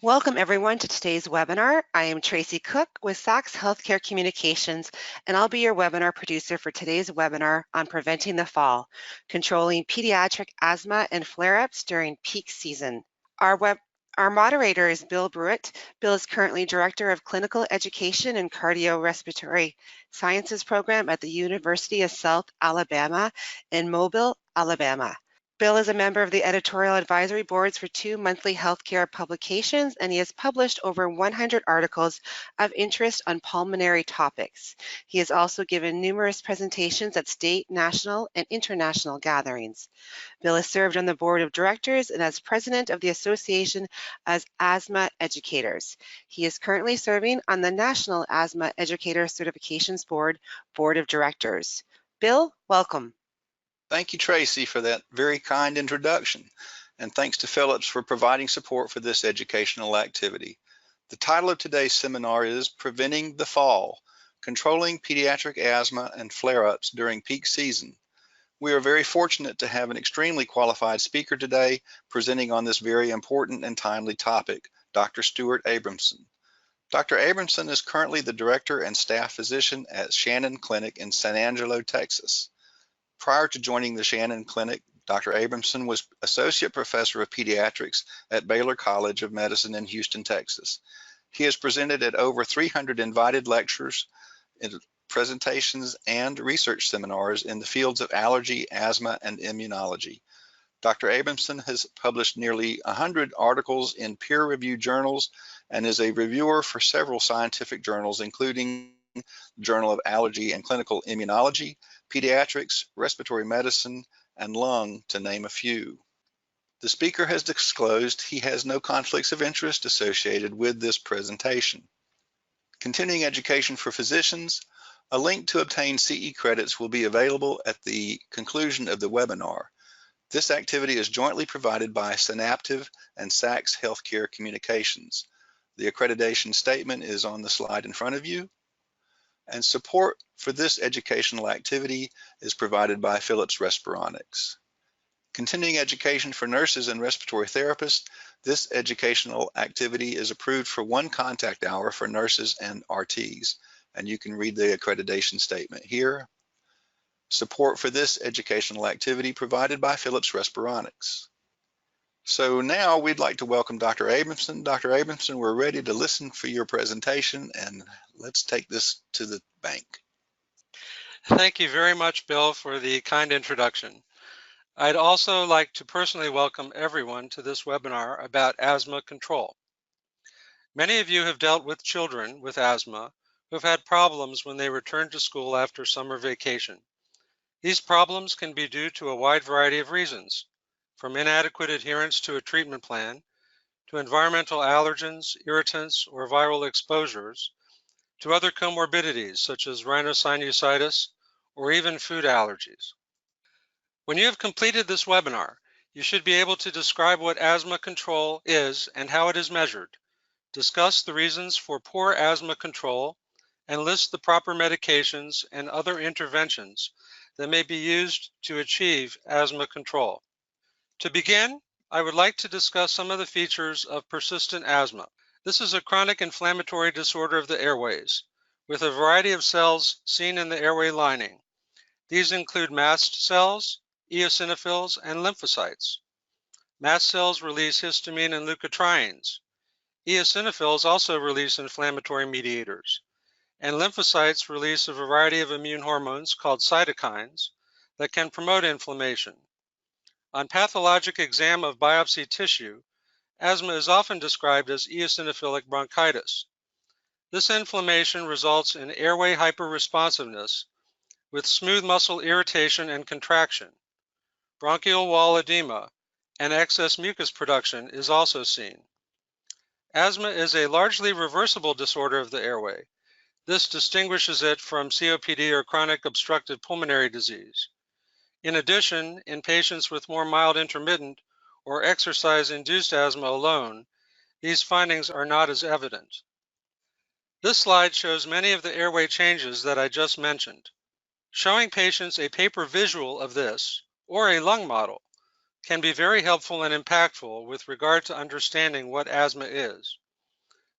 Welcome everyone to today's webinar. I am Tracy Cook with Sachs Healthcare Communications, and I'll be your webinar producer for today's webinar on preventing the fall, controlling pediatric asthma and flare-ups during peak season. Our moderator is Bill Brewitt. Bill is currently Director of Clinical Education and Cardiorespiratory Sciences Program at the University of South Alabama in Mobile, Alabama. Bill is a member of the editorial advisory boards for 2 monthly healthcare publications, and he has published over 100 articles of interest on pulmonary topics. He has also given numerous presentations at state, national, and international gatherings. Bill has served on the board of directors and as president of the Association of Asthma Educators. He is currently serving on the National Asthma Educator Certifications Board of Directors. Bill, welcome. Thank you, Tracy, for that very kind introduction, and thanks to Philips for providing support for this educational activity. The title of today's seminar is Preventing the Fall, Controlling Pediatric Asthma and Flare-Ups During Peak Season. We are very fortunate to have an extremely qualified speaker today presenting on this very important and timely topic, Dr. Stuart Abramson. Dr. Abramson is currently the director and staff physician at Shannon Clinic in San Angelo, Texas. Prior to joining the Shannon Clinic, Dr. Abramson was Associate Professor of Pediatrics at Baylor College of Medicine in Houston, Texas. He has presented at over 300 invited lectures, presentations, and research seminars in the fields of allergy, asthma, and immunology. Dr. Abramson has published nearly 100 articles in peer-reviewed journals and is a reviewer for several scientific journals, including the Journal of Allergy and Clinical Immunology, Pediatrics, Respiratory Medicine, and Lung, to name a few. The speaker has disclosed he has no conflicts of interest associated with this presentation. Continuing education for physicians, a link to obtain CE credits will be available at the conclusion of the webinar. This activity is jointly provided by Synaptive and Sachs Healthcare Communications. The accreditation statement is on the slide in front of you, and support for this educational activity is provided by Philips Respironics. Continuing education for nurses and respiratory therapists, this educational activity is approved for 1 contact hour for nurses and RTs, and you can read the accreditation statement here. Support for this educational activity provided by Philips Respironics. So now we'd like to welcome Dr. Abramson. Dr. Abramson, we're ready to listen for your presentation, and let's take this to the bank. Thank you very much, Bill, for the kind introduction. I'd also like to personally welcome everyone to this webinar about asthma control. Many of you have dealt with children with asthma who have had problems when they return to school after summer vacation. These problems can be due to a wide variety of reasons, from inadequate adherence to a treatment plan, to environmental allergens, irritants, or viral exposures, to other comorbidities such as rhinosinusitis or even food allergies. When you have completed this webinar, you should be able to describe what asthma control is and how it is measured, discuss the reasons for poor asthma control, and list the proper medications and other interventions that may be used to achieve asthma control. To begin, I would like to discuss some of the features of persistent asthma. This is a chronic inflammatory disorder of the airways, with a variety of cells seen in the airway lining. These include mast cells, eosinophils, and lymphocytes. Mast cells release histamine and leukotrienes. Eosinophils also release inflammatory mediators, and lymphocytes release a variety of immune hormones called cytokines that can promote inflammation. On pathologic exam of biopsy tissue, asthma is often described as eosinophilic bronchitis. This inflammation results in airway hyperresponsiveness with smooth muscle irritation and contraction. Bronchial wall edema and excess mucus production is also seen. Asthma is a largely reversible disorder of the airway. This distinguishes it from COPD or chronic obstructive pulmonary disease. In addition, in patients with more mild intermittent or exercise-induced asthma alone, these findings are not as evident. This slide shows many of the airway changes that I just mentioned. Showing patients a paper visual of this, or a lung model, can be very helpful and impactful with regard to understanding what asthma is.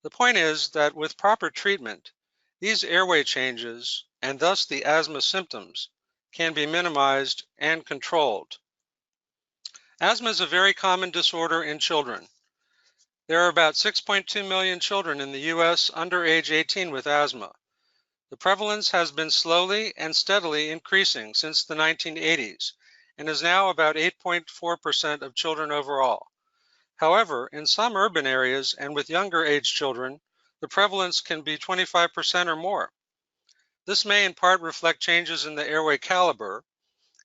The point is that with proper treatment, these airway changes, and thus the asthma symptoms, can be minimized and controlled. Asthma is a very common disorder in children. There are about 6.2 million children in the U.S. under age 18 with asthma. The prevalence has been slowly and steadily increasing since the 1980s and is now about 8.4% of children overall. However, in some urban areas and with younger age children, the prevalence can be 25% or more. This may in part reflect changes in the airway caliber.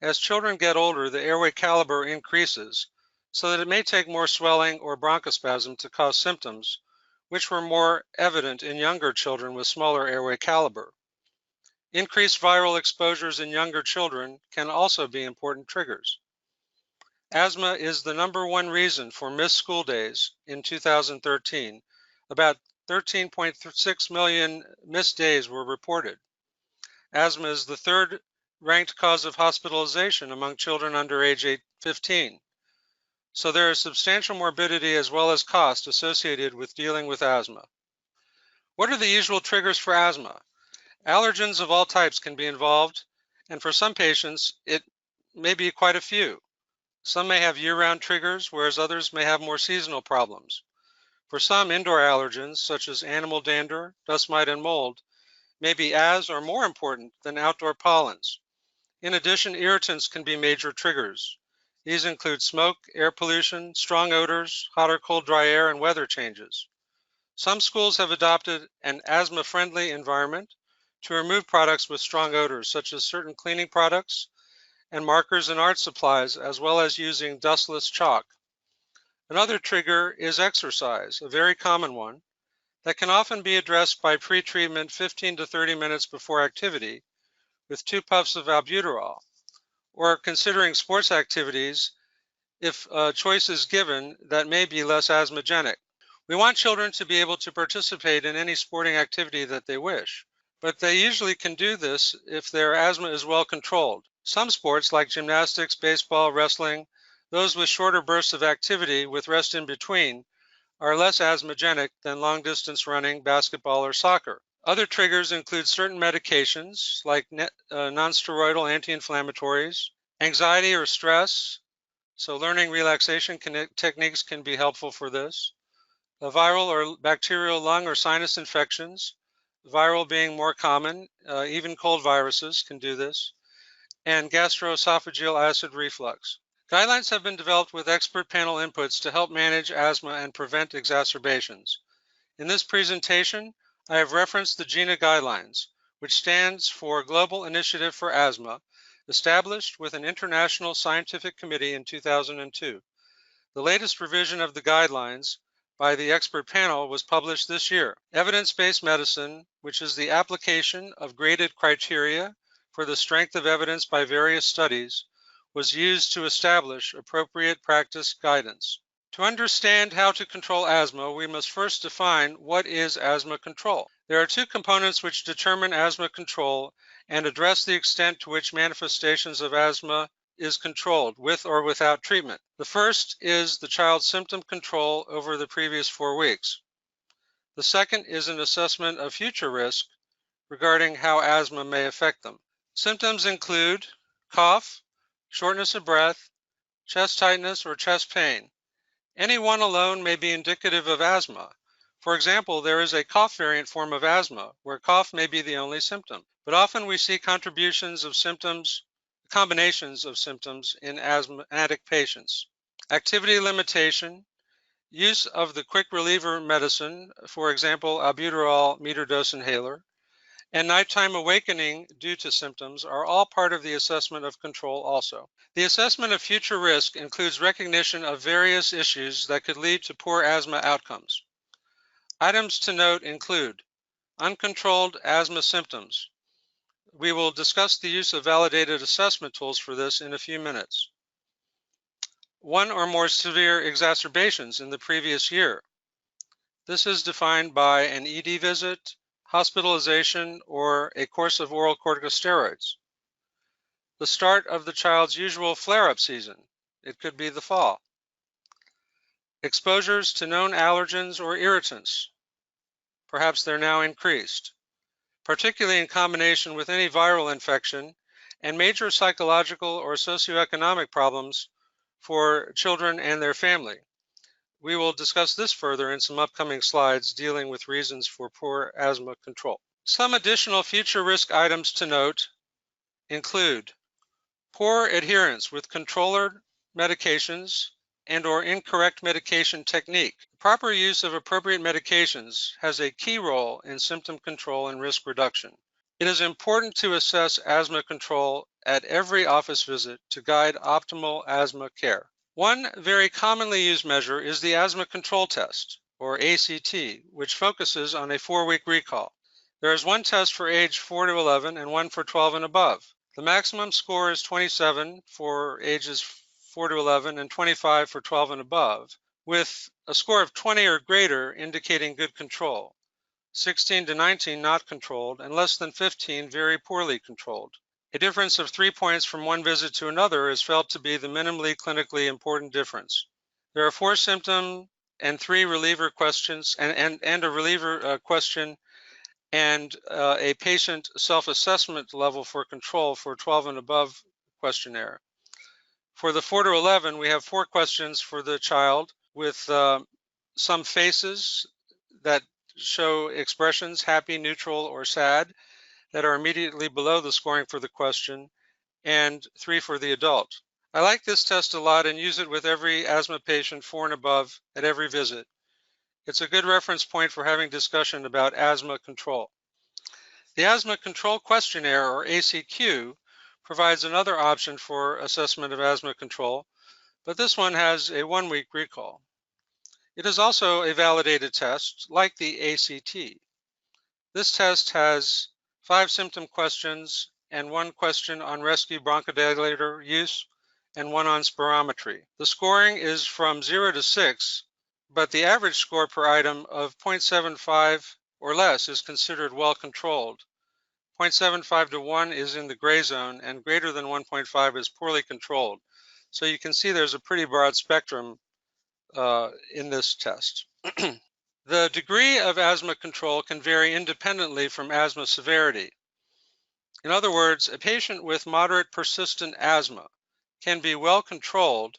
As children get older, the airway caliber increases, so that it may take more swelling or bronchospasm to cause symptoms, which were more evident in younger children with smaller airway caliber. Increased viral exposures in younger children can also be important triggers. Asthma is the #1 reason for missed school days in 2013. About 13.6 million missed days were reported. Asthma is the third ranked cause of hospitalization among children under age 15. So there is substantial morbidity as well as cost associated with dealing with asthma. What are the usual triggers for asthma? Allergens of all types can be involved, and for some patients, it may be quite a few. Some may have year-round triggers, whereas others may have more seasonal problems. For some, indoor allergens, such as animal dander, dust mite, and mold, may be as or more important than outdoor pollens. In addition, irritants can be major triggers. These include smoke, air pollution, strong odors, hot or cold dry air, and weather changes. Some schools have adopted an asthma-friendly environment to remove products with strong odors, such as certain cleaning products and markers and art supplies, as well as using dustless chalk. Another trigger is exercise, a very common one, that can often be addressed by pre-treatment 15 to 30 minutes before activity with 2 puffs of albuterol, or considering sports activities if a choice is given that may be less asthmagenic. We want children to be able to participate in any sporting activity that they wish, but they usually can do this if their asthma is well controlled. Some sports like gymnastics, baseball, wrestling, those with shorter bursts of activity with rest in between, are less asthmagenic than long-distance running, basketball, or soccer. Other triggers include certain medications like non-steroidal anti-inflammatories, anxiety or stress, so learning relaxation techniques can be helpful for this. Viral or bacterial lung or sinus infections, viral being more common, even cold viruses can do this, and gastroesophageal acid reflux. Guidelines have been developed with expert panel inputs to help manage asthma and prevent exacerbations. In this presentation, I have referenced the GINA guidelines, which stands for Global Initiative for Asthma, established with an international scientific committee in 2002. The latest revision of the guidelines by the expert panel was published this year. Evidence-based medicine, which is the application of graded criteria for the strength of evidence by various studies, was used to establish appropriate practice guidance. To understand how to control asthma, we must first define what is asthma control. There are 2 components which determine asthma control and address the extent to which manifestations of asthma is controlled with or without treatment. The first is the child's symptom control over the previous 4 weeks. The second is an assessment of future risk regarding how asthma may affect them. Symptoms include cough, shortness of breath, chest tightness, or chest pain. Any one alone may be indicative of asthma. For example, there is a cough variant form of asthma where cough may be the only symptom, but often we see combinations of symptoms in asthmatic patients. Activity limitation, use of the quick reliever medicine, for example, albuterol meter dose inhaler, and nighttime awakening due to symptoms are all part of the assessment of control also. The assessment of future risk includes recognition of various issues that could lead to poor asthma outcomes. Items to note include uncontrolled asthma symptoms. We will discuss the use of validated assessment tools for this in a few minutes. 1 or more severe exacerbations in the previous year. This is defined by an ED visit, hospitalization, or a course of oral corticosteroids. The start of the child's usual flare-up season. It could be the fall. Exposures to known allergens or irritants. Perhaps they're now increased, particularly in combination with any viral infection and major psychological or socioeconomic problems for children and their family. We will discuss this further in some upcoming slides dealing with reasons for poor asthma control. Some additional future risk items to note include poor adherence with controller medications and/or incorrect medication technique. Proper use of appropriate medications has a key role in symptom control and risk reduction. It is important to assess asthma control at every office visit to guide optimal asthma care. One very commonly used measure is the asthma control test, or ACT, which focuses on a 4-week recall. There is one test for age 4 to 11 and one for 12 and above. The maximum score is 27 for ages 4 to 11 and 25 for 12 and above, with a score of 20 or greater indicating good control, 16 to 19 not controlled, and less than 15 very poorly controlled. A difference of 3 points from one visit to another is felt to be the minimally clinically important difference. There are 4 symptom and 3 reliever questions, and a reliever question and a patient self-assessment level for control for 12 and above questionnaire. For the 4 to 11, we have 4 questions for the child with some faces that show expressions, happy, neutral, or sad, that are immediately below the scoring for the question, and 3 for the adult. I like this test a lot and use it with every asthma patient 4 and above at every visit. It's a good reference point for having discussion about asthma control. The Asthma Control Questionnaire, or ACQ, provides another option for assessment of asthma control, but this one has a 1-week recall. It is also a validated test, like the ACT. This test has 5 symptom questions and 1 question on rescue bronchodilator use and 1 on spirometry. The scoring is from 0 to 6, but the average score per item of 0.75 or less is considered well controlled. 0.75 to 1 is in the gray zone, and greater than 1.5 is poorly controlled. So you can see there's a pretty broad spectrum in this test. The degree of asthma control can vary independently from asthma severity. In other words, a patient with moderate persistent asthma can be well controlled,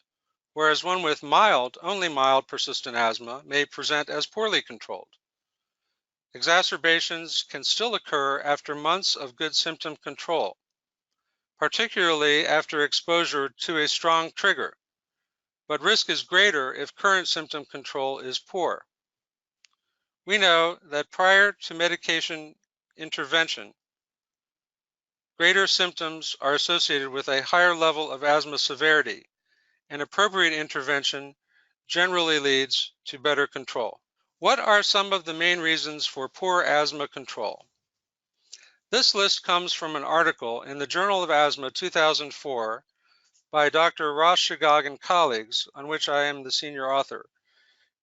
whereas one with mild, only mild persistent asthma may present as poorly controlled. Exacerbations can still occur after months of good symptom control, particularly after exposure to a strong trigger, but risk is greater if current symptom control is poor. We know that prior to medication intervention, greater symptoms are associated with a higher level of asthma severity, and appropriate intervention generally leads to better control. What are some of the main reasons for poor asthma control? This list comes from an article in the Journal of Asthma 2004 by Dr. Ross Shigag and colleagues, on which I am the senior author.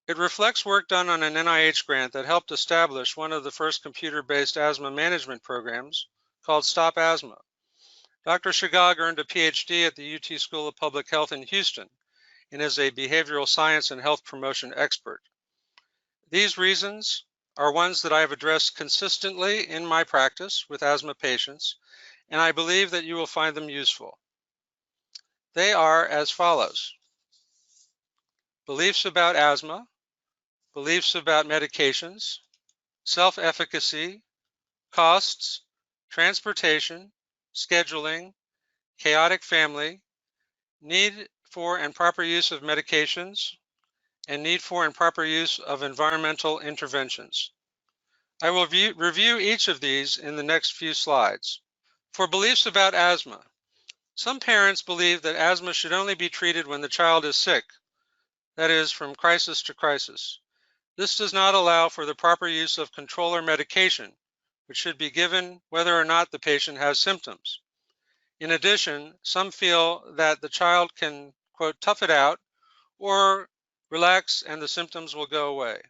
It reflects work done on an NIH grant that helped establish one of the first computer-based asthma management programs called Stop Asthma. Dr. Shigag earned a PhD at the UT School of Public Health in Houston and is a behavioral science and health promotion expert. These reasons are ones that I have addressed consistently in my practice with asthma patients, and I believe that you will find them useful. They are as follows: beliefs about asthma, beliefs about medications, self-efficacy, costs, transportation, scheduling, chaotic family, need for and proper use of medications, and need for and proper use of environmental interventions. I will review each of these in the next few slides. For beliefs about asthma, some parents believe that asthma should only be treated when the child is sick, that is, from crisis to crisis. This does not allow for the proper use of controller medication, which should be given whether or not the patient has symptoms. In addition, some feel that the child can, quote, tough it out or relax and the symptoms will go away.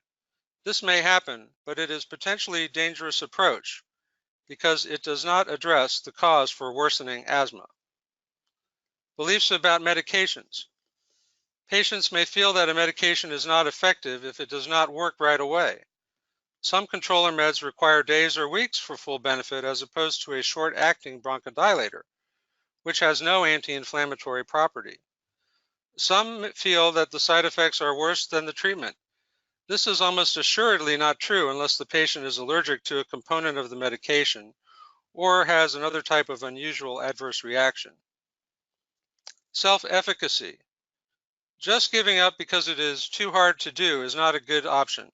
This may happen, but it is potentially a dangerous approach because it does not address the cause for worsening asthma. Beliefs about medications. Patients may feel that a medication is not effective if it does not work right away. Some controller meds require days or weeks for full benefit as opposed to a short-acting bronchodilator, which has no anti-inflammatory property. Some feel that the side effects are worse than the treatment. This is almost assuredly not true unless the patient is allergic to a component of the medication or has another type of unusual adverse reaction. Self-efficacy. Just giving up because it is too hard to do is not a good option.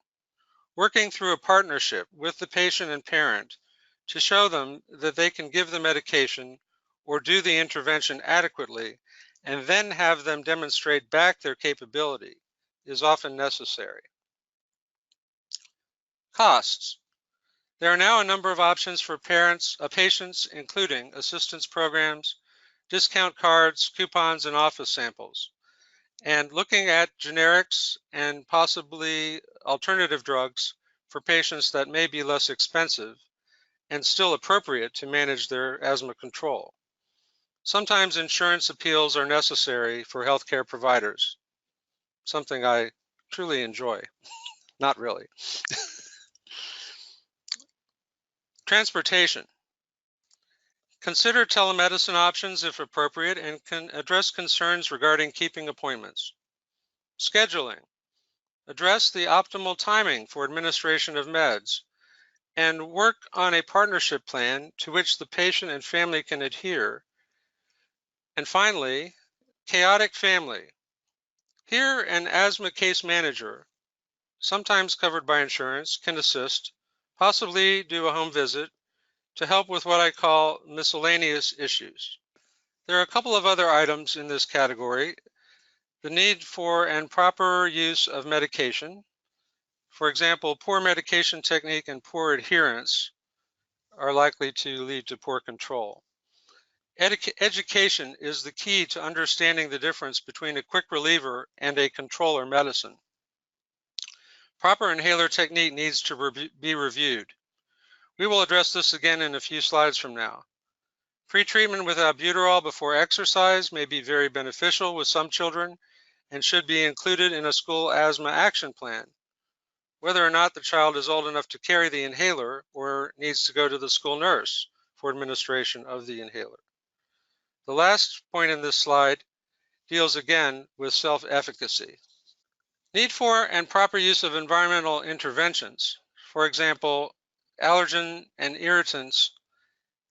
Working through a partnership with the patient and parent to show them that they can give the medication or do the intervention adequately and then have them demonstrate back their capability is often necessary. Costs. There are now a number of options for patients, including assistance programs, discount cards, coupons, and office samples. And looking at generics and possibly alternative drugs for patients that may be less expensive and still appropriate to manage their asthma control. Sometimes insurance appeals are necessary for healthcare providers, something I truly enjoy. Not really. Transportation. Consider telemedicine options if appropriate and can address concerns regarding keeping appointments. Scheduling. Address the optimal timing for administration of meds and work on a partnership plan to which the patient and family can adhere. And finally, chaotic family. Here, an asthma case manager, sometimes covered by insurance, can assist, possibly do a home visit, to help with what I call miscellaneous issues. There are a couple of other items in this category. The need for and proper use of medication. For example, poor medication technique and poor adherence are likely to lead to poor control. Education is the key to understanding the difference between a quick reliever and a controller medicine. Proper inhaler technique needs to be reviewed. We will address this again in a few slides from now. Pre-treatment with albuterol before exercise may be very beneficial with some children and should be included in a school asthma action plan, whether or not the child is old enough to carry the inhaler or needs to go to the school nurse for administration of the inhaler. The last point in this slide deals again with self-efficacy. Need for and proper use of environmental interventions. For example, allergen and irritants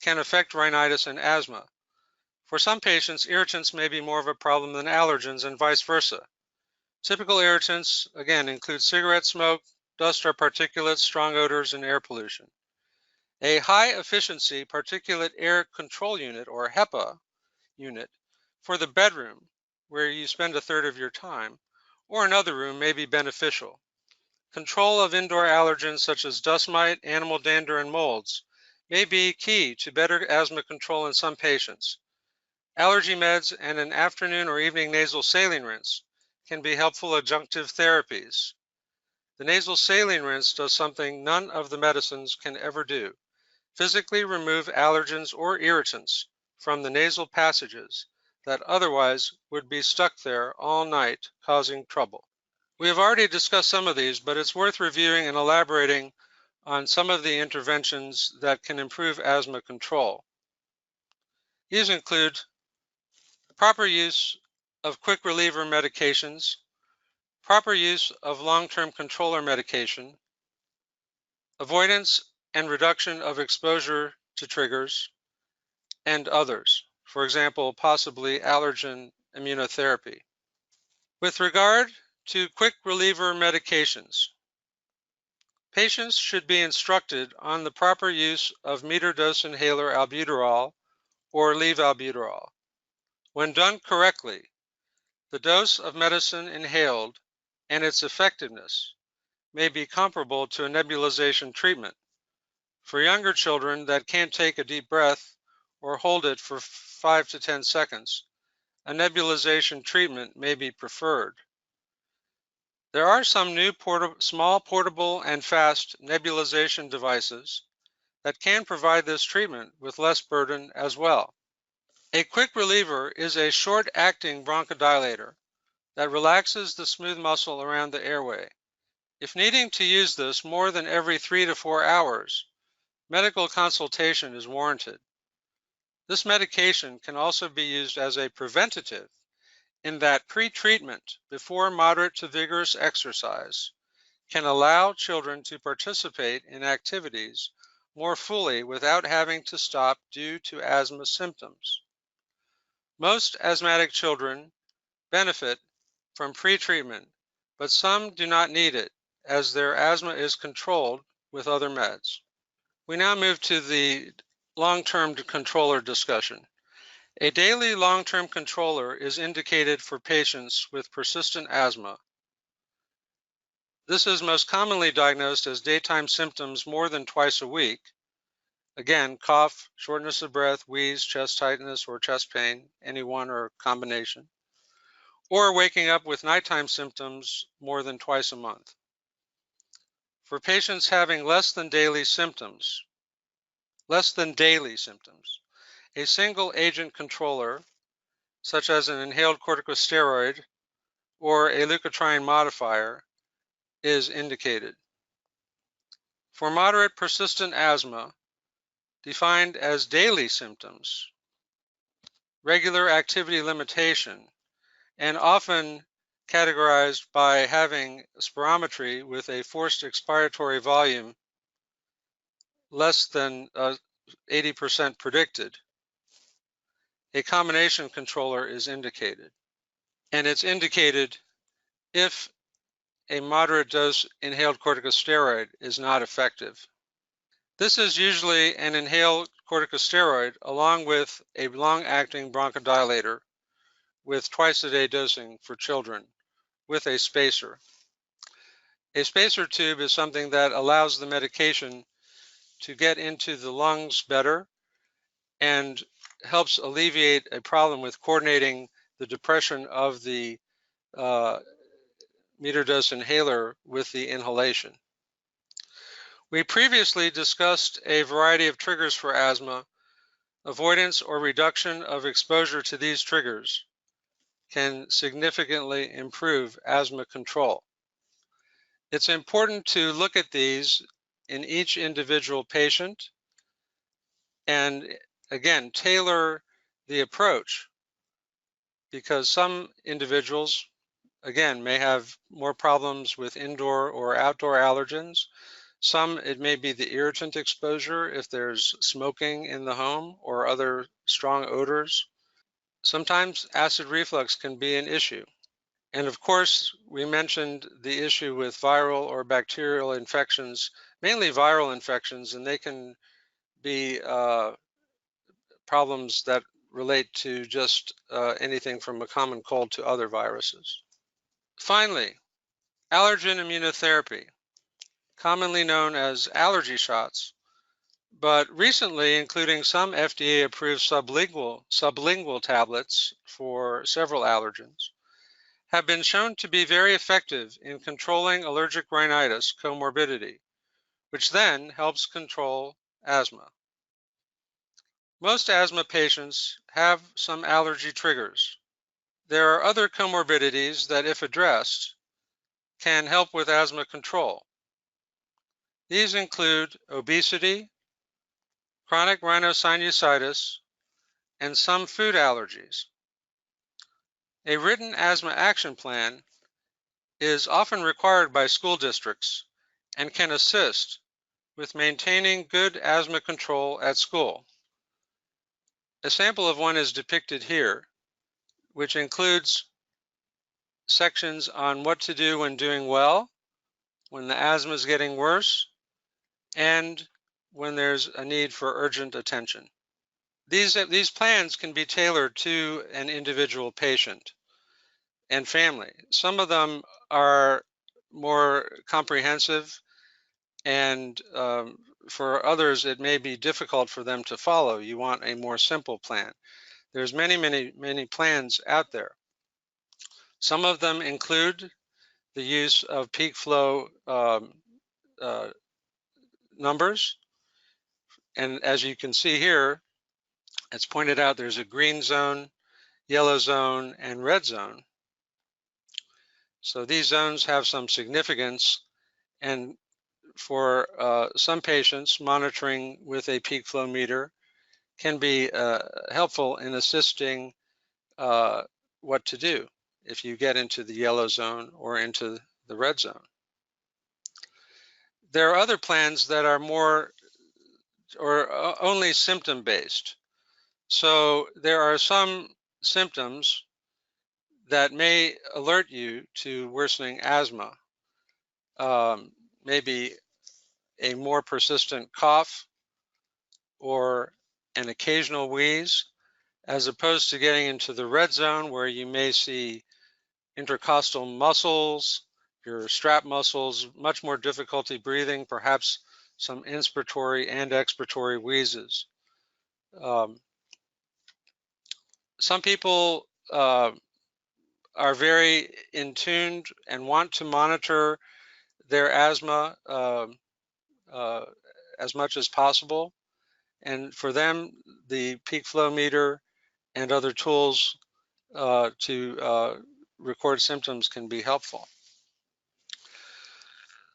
can affect rhinitis and asthma. For some patients, irritants may be more of a problem than allergens and vice versa. Typical irritants, again, include cigarette smoke, dust or particulates, strong odors, and air pollution. A high-efficiency particulate air control unit, or HEPA unit, for the bedroom, where you spend a third of your time, or another room may be beneficial. Control of indoor allergens such as dust mite, animal dander, and molds may be key to better asthma control in some patients. Allergy meds and an afternoon or evening nasal saline rinse can be helpful adjunctive therapies. The nasal saline rinse does something none of the medicines can ever do: physically remove allergens or irritants from the nasal passages that otherwise would be stuck there all night, causing trouble. We have already discussed some of these, but it's worth reviewing and elaborating on some of the interventions that can improve asthma control. These include proper use of quick reliever medications, proper use of long-term controller medication, avoidance and reduction of exposure to triggers, and others. For example, possibly allergen immunotherapy. With regard to quick reliever medications, patients should be instructed on the proper use of meter-dose inhaler albuterol or levoalbuterol. When done correctly, the dose of medicine inhaled and its effectiveness may be comparable to a nebulization treatment. For younger children that can't take a deep breath or hold it for 5 to 10 seconds, a nebulization treatment may be preferred. There are some new small, portable, and fast nebulization devices that can provide this treatment with less burden as well. A quick reliever is a short-acting bronchodilator that relaxes the smooth muscle around the airway. If needing to use this more than every 3 to 4 hours, medical consultation is warranted. This medication can also be used as a preventative in that pre-treatment before moderate to vigorous exercise can allow children to participate in activities more fully without having to stop due to asthma symptoms. Most asthmatic children benefit from pre-treatment, but some do not need it as their asthma is controlled with other meds. We now move to the long-term controller discussion. A daily long-term controller is indicated for patients with persistent asthma. This is most commonly diagnosed as daytime symptoms more than twice a week. Again, cough, shortness of breath, wheeze, chest tightness, or chest pain, any one or combination. Or waking up with nighttime symptoms more than twice a month. For patients having less than daily symptoms, a single agent controller, such as an inhaled corticosteroid or a leukotriene modifier, is indicated. For moderate persistent asthma, defined as daily symptoms, regular activity limitation, and often categorized by having spirometry with a forced expiratory volume less than 80% predicted, a combination controller is indicated. And it's indicated if a moderate dose inhaled corticosteroid is not effective. This is usually an inhaled corticosteroid along with a long-acting bronchodilator with twice-a-day dosing for children with a spacer. A spacer tube is something that allows the medication to get into the lungs better and helps alleviate a problem with coordinating the depression of the meter dose inhaler with the inhalation. We previously discussed a variety of triggers for asthma. Avoidance or reduction of exposure to these triggers can significantly improve asthma control. It's important to look at these in each individual patient and, again, tailor the approach, because some individuals, again, may have more problems with indoor or outdoor allergens. Some, it may be the irritant exposure if there's smoking in the home or other strong odors. Sometimes acid reflux can be an issue. And of course, we mentioned the issue with viral or bacterial infections, mainly viral infections, and they can be problems that relate to just anything from a common cold to other viruses. Finally, allergen immunotherapy, commonly known as allergy shots, but recently including some FDA-approved sublingual tablets for several allergens, have been shown to be very effective in controlling allergic rhinitis comorbidity, which then helps control asthma. Most asthma patients have some allergy triggers. There are other comorbidities that, if addressed, can help with asthma control. These include obesity, chronic rhinosinusitis, and some food allergies. A written asthma action plan is often required by school districts and can assist with maintaining good asthma control at school. A sample of one is depicted here, which includes sections on what to do when doing well, when the asthma is getting worse, and when there's a need for urgent attention. These plans can be tailored to an individual patient and family. Some of them are more comprehensive, and for others it may be difficult for them to follow. You want a more simple plan. There's many plans out there. Some of them include the use of peak flow numbers, and as you can see here, it's pointed out there's a green zone, yellow zone, and red zone. So these zones have some significance, and for some patients, monitoring with a peak flow meter can be helpful in assisting what to do if you get into the yellow zone or into the red zone. There are other plans that are more or only symptom based. So there are some symptoms that may alert you to worsening asthma. Maybe a more persistent cough or an occasional wheeze, as opposed to getting into the red zone where you may see intercostal muscles, your strap muscles, much more difficulty breathing, perhaps some inspiratory and expiratory wheezes. Some people are very in tune and want to monitor their asthma as much as possible. And for them, the peak flow meter and other tools to record symptoms can be helpful.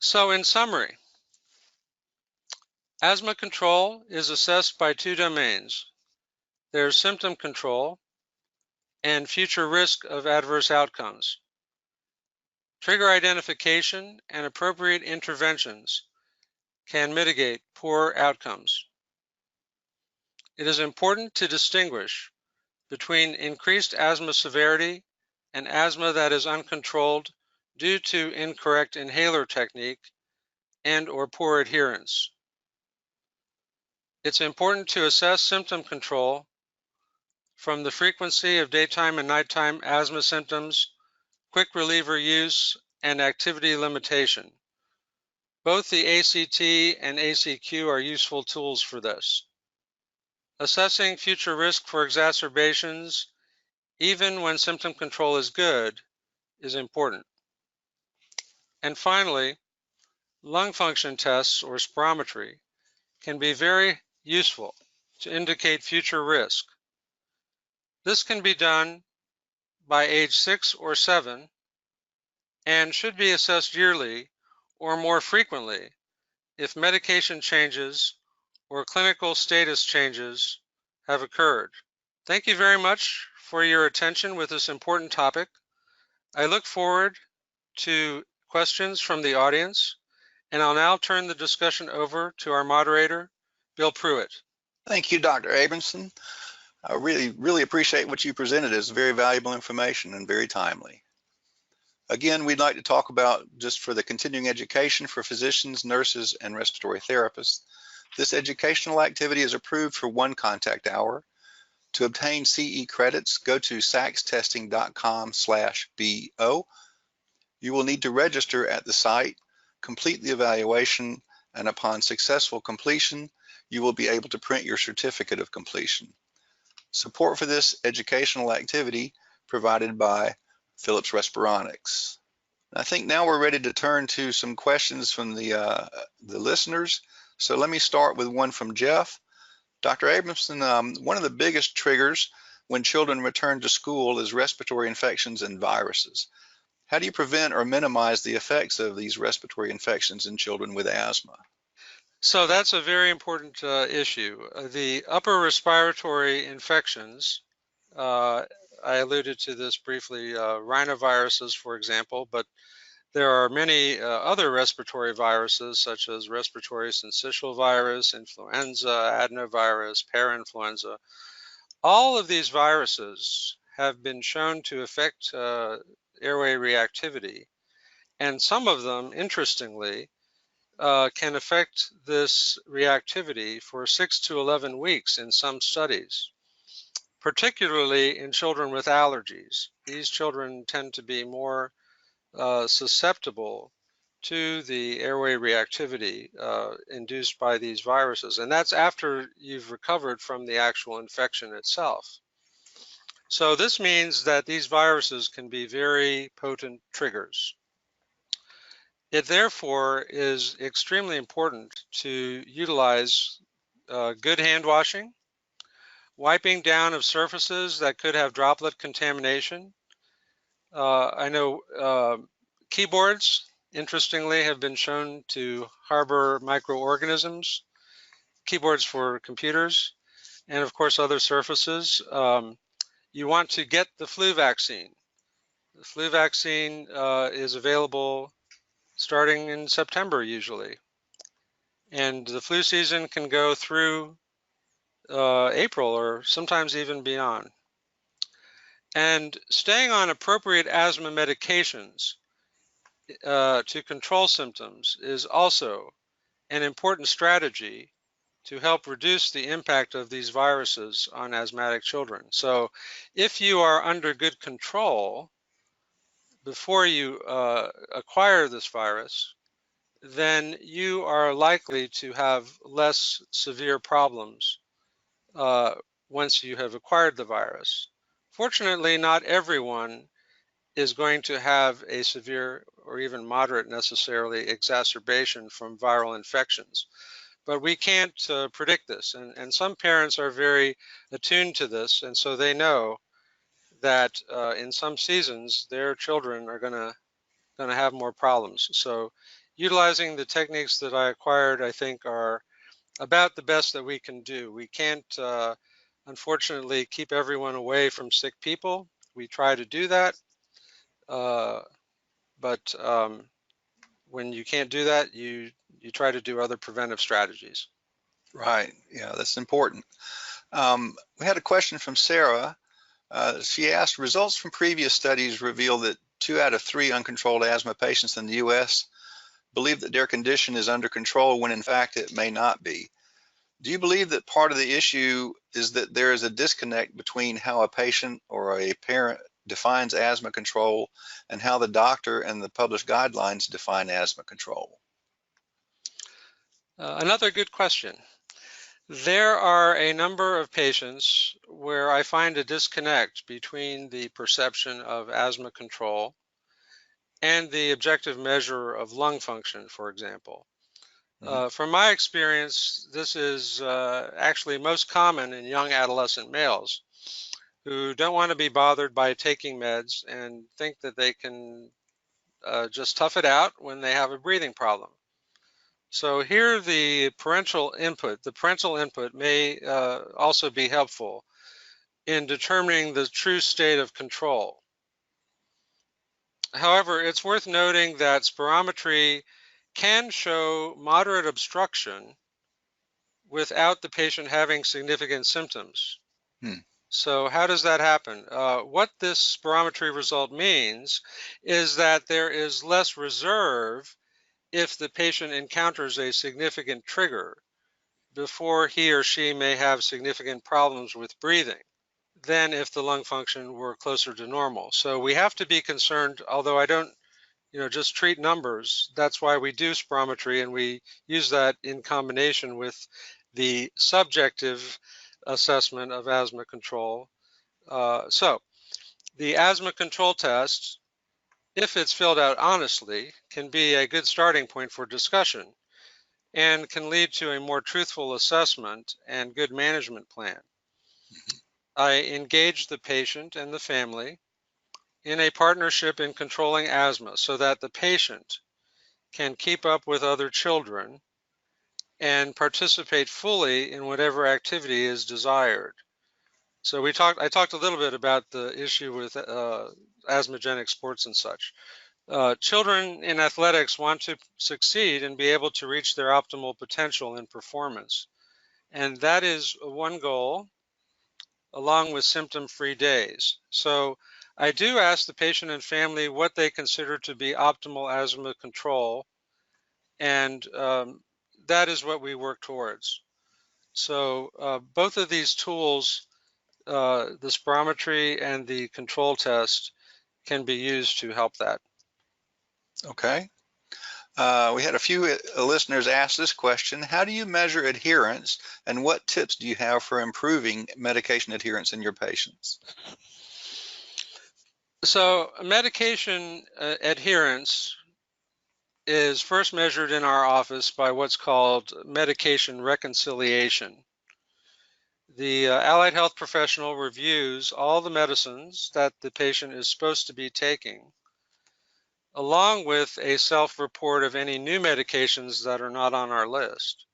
So in summary, asthma control is assessed by two domains. There's symptom control and future risk of adverse outcomes. Trigger identification and appropriate interventions can mitigate poor outcomes. It is important to distinguish between increased asthma severity and asthma that is uncontrolled due to incorrect inhaler technique and or poor adherence. It's important to assess symptom control from the frequency of daytime and nighttime asthma symptoms, quick reliever use, and activity limitation. Both the ACT and ACQ are useful tools for this. Assessing future risk for exacerbations, even when symptom control is good, is important. And finally, lung function tests or spirometry can be very useful to indicate future risk. This can be done by age 6 or 7 and should be assessed yearly or more frequently if medication changes or clinical status changes have occurred. Thank you very much for your attention with this important topic. I look forward to questions from the audience, and I'll now turn the discussion over to our moderator, Bill Pruitt. Thank you, Dr. Abramson. I really appreciate what you presented as very valuable information and very timely. Again, we'd like to talk about, just for the continuing education for physicians, nurses, and respiratory therapists, this educational activity is approved for 1 contact hour. To obtain CE credits, go to saxtesting.com/BO. You will need to register at the site, complete the evaluation, and upon successful completion, you will be able to print your certificate of completion. Support for this educational activity provided by Philips Respironics. I think now we're ready to turn to some questions from the listeners. So let me start with one from Jeff. Dr. Abramson, one of the biggest triggers when children return to school is respiratory infections and viruses. How do you prevent or minimize the effects of these respiratory infections in children with asthma? So that's a very important issue. The upper respiratory infections, I alluded to this briefly, rhinoviruses, for example, but there are many other respiratory viruses such as respiratory syncytial virus, influenza, adenovirus, parainfluenza. All of these viruses have been shown to affect airway reactivity, and some of them, interestingly, can affect this reactivity for 6 to 11 weeks in some studies, particularly in children with allergies. These children tend to be more susceptible to the airway reactivity induced by these viruses. And that's after you've recovered from the actual infection itself. So this means that these viruses can be very potent triggers. It therefore is extremely important to utilize good hand washing, wiping down of surfaces that could have droplet contamination. I know Keyboards, interestingly, have been shown to harbor microorganisms, keyboards for computers, and of course other surfaces. You want to get the flu vaccine. The flu vaccine is available starting in September usually. And the flu season can go through April or sometimes even beyond. And staying on appropriate asthma medications to control symptoms is also an important strategy to help reduce the impact of these viruses on asthmatic children. So if you are under good control before you acquire this virus, then you are likely to have less severe problems once you have acquired the virus. Fortunately, not everyone is going to have a severe or even moderate necessarily exacerbation from viral infections. But we can't predict this. And some parents are very attuned to this, and so they know that in some seasons their children are going to have more problems. So utilizing the techniques that I acquired, I think, are about the best that we can do. We can't, unfortunately, keep everyone away from sick people. We try to do that, but when you can't do that, you try to do other preventive strategies. Right. Yeah, that's important. We had a question from Sarah. She asked, results from previous studies reveal that 2 out of 3 uncontrolled asthma patients in the U.S. believe that their condition is under control when in fact it may not be. Do you believe that part of the issue is that there is a disconnect between how a patient or a parent defines asthma control and how the doctor and the published guidelines define asthma control? Another good question. There are a number of patients where I find a disconnect between the perception of asthma control and the objective measure of lung function, for example. From my experience, this is actually most common in young adolescent males who don't want to be bothered by taking meds and think that they can just tough it out when they have a breathing problem. So here the parental input may also be helpful in determining the true state of control. However, it's worth noting that spirometry can show moderate obstruction without the patient having significant symptoms. So how does that happen? What this spirometry result means is that there is less reserve if the patient encounters a significant trigger before he or she may have significant problems with breathing than if the lung function were closer to normal. So we have to be concerned, although I don't just treat numbers. That's why we do spirometry, and we use that in combination with the subjective assessment of asthma control. So the asthma control test, if it's filled out honestly, can be a good starting point for discussion and can lead to a more truthful assessment and good management plan. I engage the patient and the family in a partnership in controlling asthma so that the patient can keep up with other children and participate fully in whatever activity is desired. So I talked a little bit about the issue with asthmagenic sports and such. Children in athletics want to succeed and be able to reach their optimal potential in performance. And that is one goal, along with symptom-free days. So I do ask the patient and family what they consider to be optimal asthma control, and that is what we work towards. So both of these tools, the spirometry and the control test, can be used to help that. Okay. We had a few listeners ask this question: how do you measure adherence, and what tips do you have for improving medication adherence in your patients? So medication adherence is first measured in our office by what's called medication reconciliation. The allied health professional reviews all the medicines that the patient is supposed to be taking along with a self-report of any new medications that are not on our list.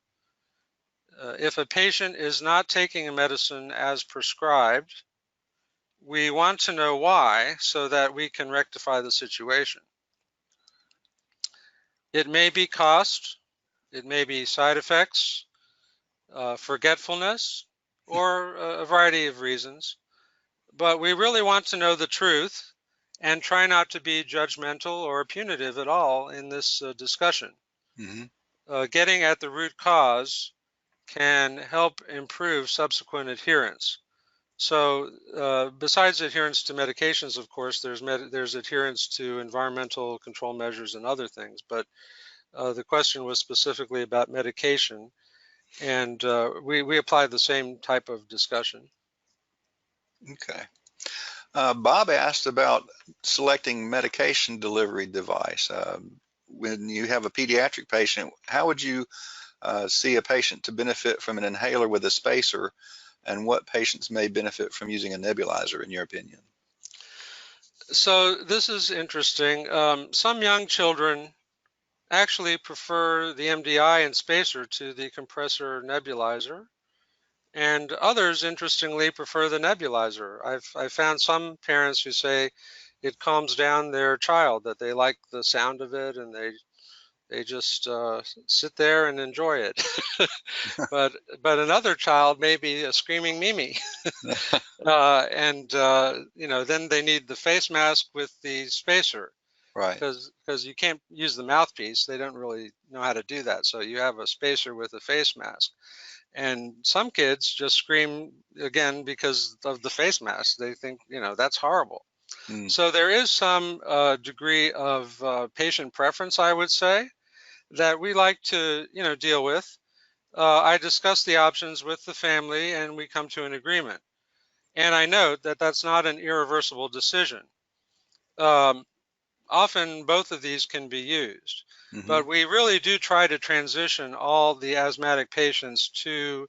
If a patient is not taking a medicine as prescribed, we want to know why so that we can rectify the situation. It may be cost, it may be side effects, forgetfulness, or a variety of reasons. But we really want to know the truth and try not to be judgmental or punitive at all in this discussion. Mm-hmm. Getting at the root cause can help improve subsequent adherence. So besides adherence to medications, of course, there's adherence to environmental control measures and other things, but the question was specifically about medication, and we applied the same type of discussion. Okay. Bob asked about selecting medication delivery device. When you have a pediatric patient, how would you see a patient to benefit from an inhaler with a spacer, and what patients may benefit from using a nebulizer, in your opinion? So this is interesting. Some young children actually prefer the MDI and spacer to the compressor nebulizer, and others, interestingly, prefer the nebulizer. I've found some parents who say it calms down their child, that they like the sound of it, and they just sit there and enjoy it. but another child may be a screaming Mimi, and then they need the face mask with the spacer. Right. Because you can't use the mouthpiece. They don't really know how to do that. So you have a spacer with a face mask. And some kids just scream again because of the face mask. They think, that's horrible. Mm. So there is some degree of patient preference, I would say, that we like to, deal with. I discuss the options with the family and we come to an agreement. And I note that that's not an irreversible decision. Often both of these can be used, but we really do try to transition all the asthmatic patients to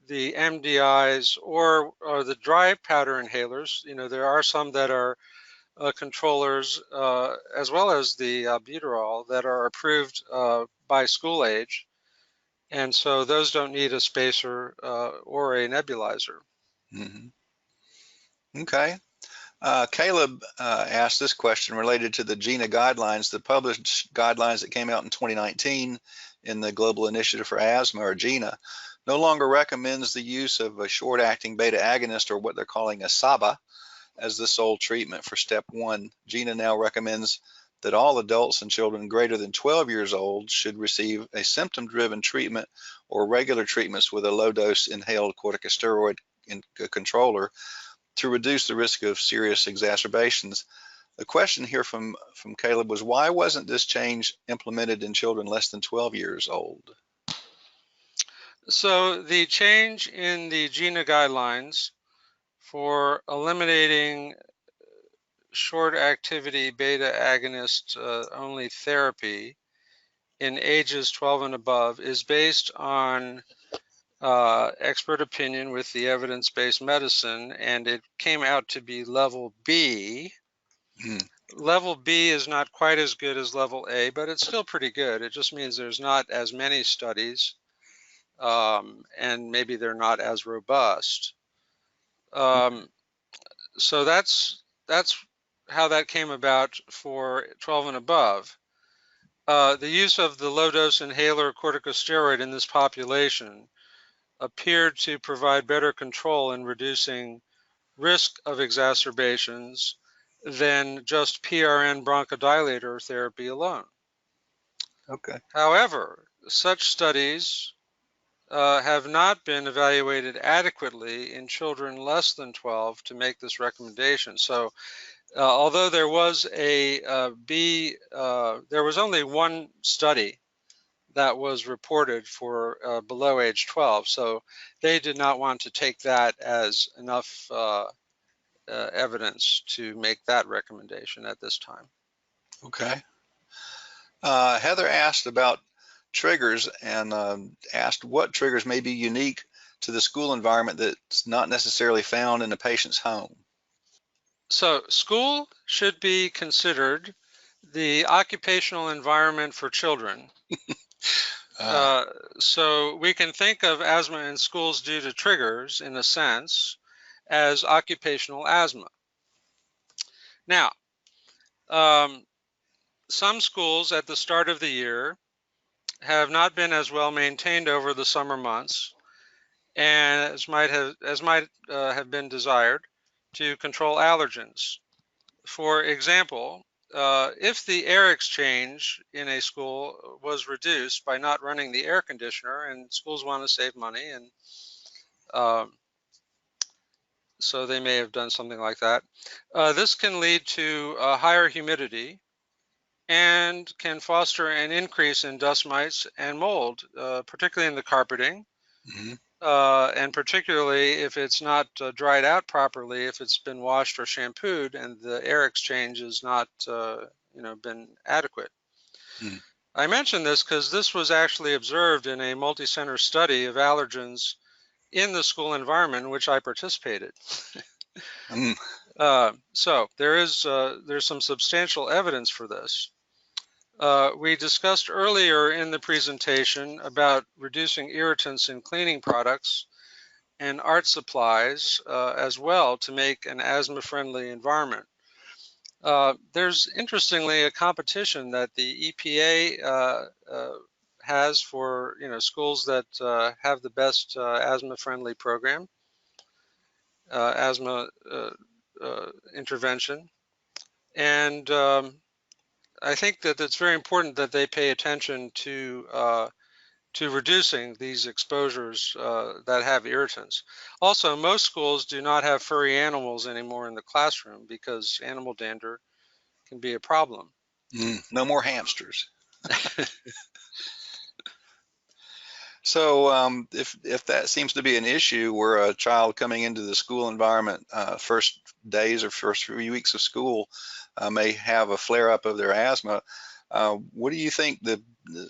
the MDIs or the dry powder inhalers. There are some that are controllers as well as the albuterol that are approved by school age. And so those don't need a spacer or a nebulizer. Mm-hmm. Okay. Caleb asked this question related to the GINA guidelines. The published guidelines that came out in 2019 in the Global Initiative for Asthma, or GINA, no longer recommends the use of a short-acting beta agonist, or what they're calling a SABA, as the sole treatment for step 1. GINA now recommends that all adults and children greater than 12 years old should receive a symptom-driven treatment or regular treatments with a low-dose inhaled corticosteroid controller to reduce the risk of serious exacerbations. The question here from Caleb was, why wasn't this change implemented in children less than 12 years old? So the change in the GINA guidelines for eliminating short activity beta agonist only therapy in ages 12 and above is based on expert opinion with the evidence-based medicine, and it came out to be level B. Level B is not quite as good as level A, but it's still pretty good. It just means there's not as many studies, and maybe they're not as robust. So that's how that came about for 12 and above. The use of the low-dose inhaler corticosteroid in this population appeared to provide better control in reducing risk of exacerbations than just PRN bronchodilator therapy alone. Okay. However, such studies have not been evaluated adequately in children less than 12 to make this recommendation. So although there was there was only one study that was reported for below age 12. So they did not want to take that as enough evidence to make that recommendation at this time. Okay. Heather asked about triggers and asked what triggers may be unique to the school environment that's not necessarily found in a patient's home. So school should be considered the occupational environment for children. Ah, So we can think of asthma in schools due to triggers, in a sense, as occupational asthma. Now, um, some schools at the start of the year have not been as well maintained over the summer months, and as might have been desired to control allergens. For example, if the air exchange in a school was reduced by not running the air conditioner, and schools want to save money, and um, so they may have done something like that. This can lead to higher humidity and can foster an increase in dust mites and mold, particularly in the carpeting, mhm, and particularly if it's not dried out properly, if it's been washed or shampooed and the air exchange has not been adequate. mm. I mention this because this was actually observed in a multi-center study of allergens in the school environment in which I participated. Mm. So there's some substantial evidence for this. We discussed earlier in the presentation about reducing irritants in cleaning products and art supplies as well to make an asthma-friendly environment. There's interestingly a competition that the EPA has for schools that have the best asthma-friendly program, asthma intervention, and I think that it's very important that they pay attention to reducing these exposures that have irritants. Also, most schools do not have furry animals anymore in the classroom because animal dander can be a problem. No more hamsters. So if that seems to be an issue where a child coming into the school environment first days or first few weeks of school may have a flare up of their asthma, what do you think the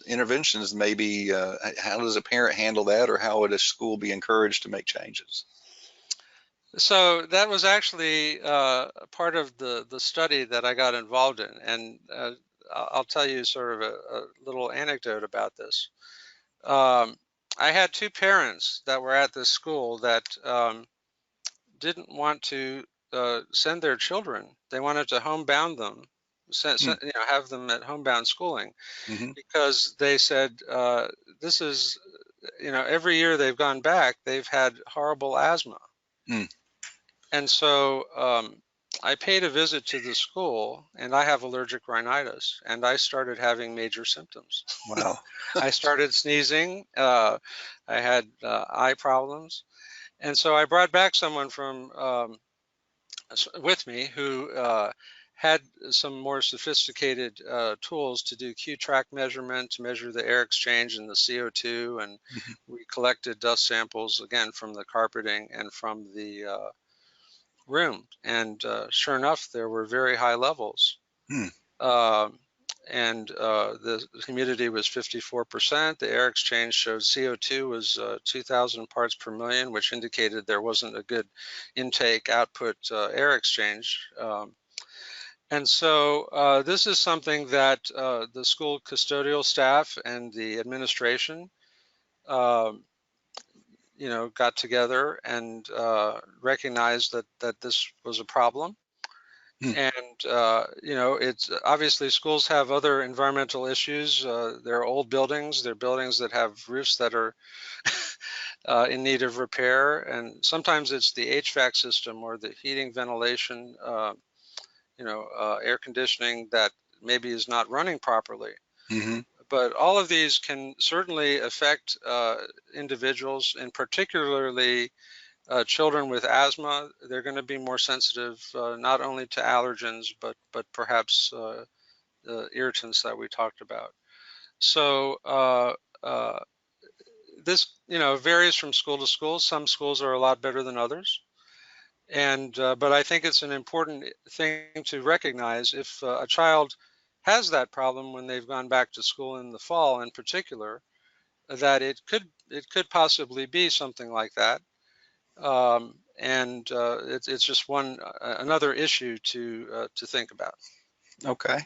interventions may be? How does a parent handle that, or how would a school be encouraged to make changes? So that was actually part of the study that I got involved in, and I'll tell you sort of a little anecdote about this. Um, I had two parents that were at this school that didn't want to send their children. They wanted to homebound them, Mm, have them at homebound schooling, hmm because they said this is, every year they've gone back, they've had horrible asthma. mm, And so I paid a visit to the school, and I have allergic rhinitis, and I started having major symptoms. wow. I started sneezing. I had eye problems. And so I brought back someone from with me who had some more sophisticated tools to do Q-track measurement to measure the air exchange and the CO2. And Mhm, we collected dust samples again from the carpeting and from the room. And sure enough, there were very high levels. mm, Um, and the humidity was 54%. The air exchange showed CO2 was 2,000 parts per million, which indicated there wasn't a good intake output air exchange. And so this is something that the school custodial staff and the administration, um, got together and recognized that this was a problem. mm. And it's obviously schools have other environmental issues. They're old buildings. They're buildings that have roofs that are in need of repair, and sometimes it's the HVAC system or the heating, ventilation, air conditioning that maybe is not running properly. hmm But all of these can certainly affect individuals, and particularly children with asthma. They're going to be more sensitive not only to allergens, but perhaps the irritants that we talked about. So uh, this varies from school to school. Some schools are a lot better than others, and but I think it's an important thing to recognize if a child has that problem when they've gone back to school in the fall, in particular, that it could possibly be something like that. And it's just another issue to think about. Okay.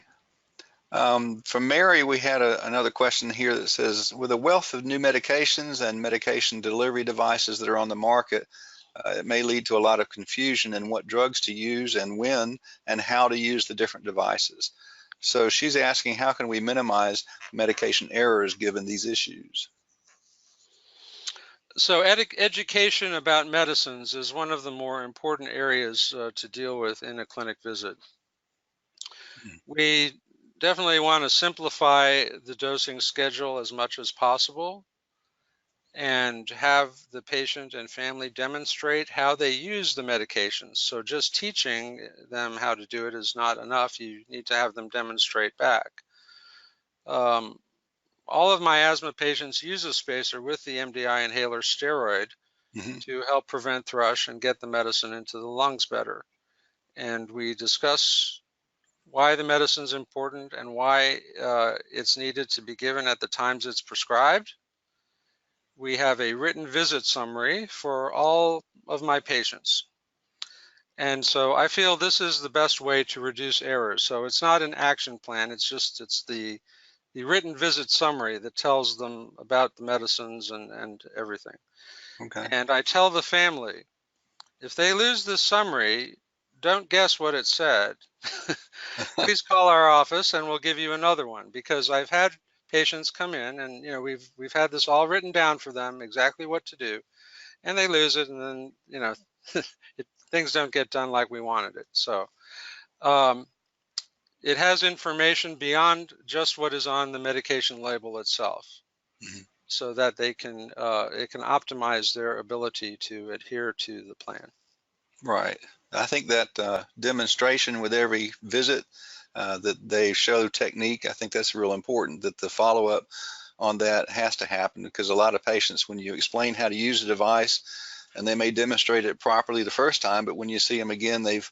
From Mary, we had another question here that says, with a wealth of new medications and medication delivery devices that are on the market, it may lead to a lot of confusion in what drugs to use and when and how to use the different devices. So she's asking, how can we minimize medication errors given these issues? So education about medicines is one of the more important areas to deal with in a clinic visit. We definitely want to simplify the dosing schedule as much as possible and have the patient and family demonstrate how they use the medications. So just teaching them how to do it is not enough. You need to have them demonstrate back. Um, all of my asthma patients use a spacer with the MDI inhaler steroid Mm-hmm. to help prevent thrush and get the medicine into the lungs better. And we discuss why the medicine is important and why it's needed to be given at the times it's prescribed. We have a written visit summary for all of my patients. And so I feel this is the best way to reduce errors. So it's not an action plan, it's the written visit summary that tells them about the medicines and everything. Okay. And I tell the family, if they lose this summary, don't guess what it said. Please call our office and we'll give you another one, because I've had patients come in and we've had this all written down for them, exactly what to do, and they lose it, and then things don't get done like we wanted it. So um, it has information beyond just what is on the medication label itself, Mm-hmm. so that it can optimize their ability to adhere to the plan. Right. I think that demonstration with every visit that they show technique, I think that's real important, that the follow-up on that has to happen, because a lot of patients, when you explain how to use the device, and they may demonstrate it properly the first time, but when you see them again, they've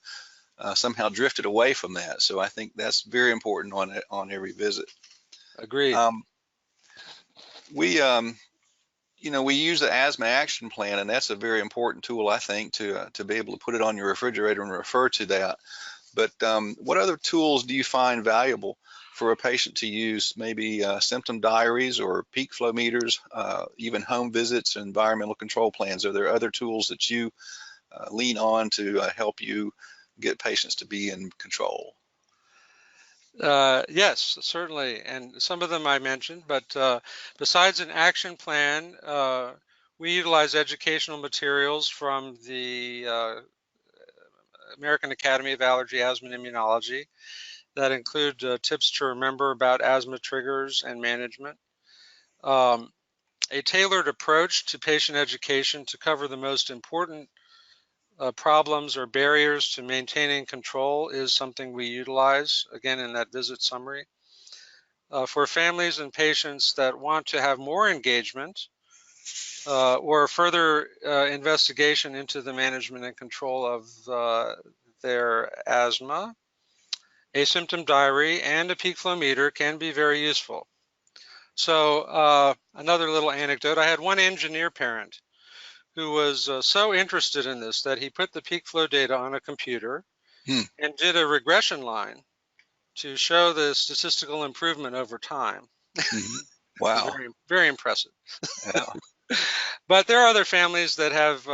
somehow drifted away from that. So I think that's very important on every visit. Agreed. Um, we we use the asthma action plan, and that's a very important tool, I think, to be able to put it on your refrigerator and refer to that. But what other tools do you find valuable for a patient to use? Maybe symptom diaries or peak flow meters, even home visits, environmental control plans. Are there other tools that you lean on to help you get patients to be in control? Yes, certainly, and some of them I mentioned, but besides an action plan, we utilize educational materials from the American Academy of Allergy, Asthma, and Immunology that include tips to remember about asthma triggers and management. Um, a tailored approach to patient education to cover the most important problems or barriers to maintaining control is something we utilize, again, in that visit summary. For families and patients that want to have more engagement or further investigation into the management and control of their asthma, a symptom diary and a peak flow meter can be very useful. So another little anecdote, I had one engineer parent who was so interested in this that he put the peak flow data on a computer Hmm. and did a regression line to show the statistical improvement over time. Mm-hmm. It was Wow. very, very impressive. Yeah. But there are other families that have,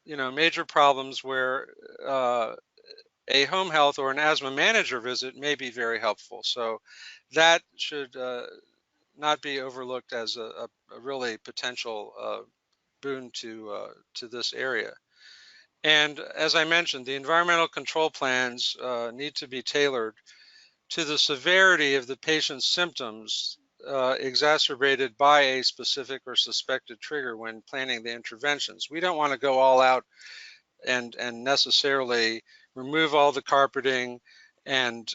major problems where a home health or an asthma manager visit may be very helpful. So that should not be overlooked as a really potential boon to this area. And as I mentioned, the environmental control plans need to be tailored to the severity of the patient's symptoms exacerbated by a specific or suspected trigger when planning the interventions. We don't want to go all out and necessarily remove all the carpeting and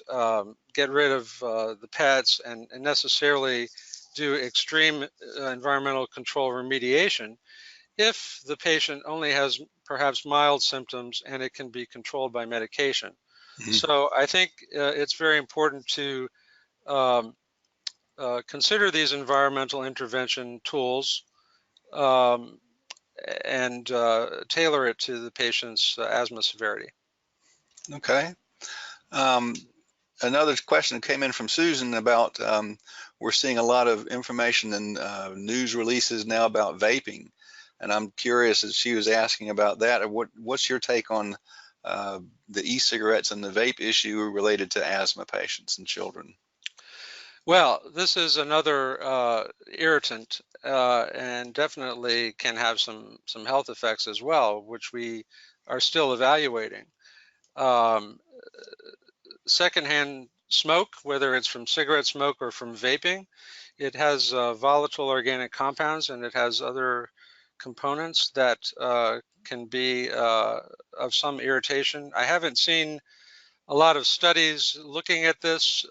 get rid of the pets and necessarily do extreme environmental control remediation if the patient only has perhaps mild symptoms and it can be controlled by medication. Mm-hmm. So I think it's very important to um, consider these environmental intervention tools um, and tailor it to the patient's asthma severity. Okay. Um, another question came in from Susan about we're seeing a lot of information and news releases now about vaping, and I'm curious as she was asking about that. What's your take on the e-cigarettes and the vape issue related to asthma patients and children? Well, this is another irritant and definitely can have some health effects as well, which we are still evaluating. Um, Secondhand smoke, whether it's from cigarette smoke or from vaping, it has volatile organic compounds, and it has other components that can be of some irritation. I haven't seen a lot of studies looking at this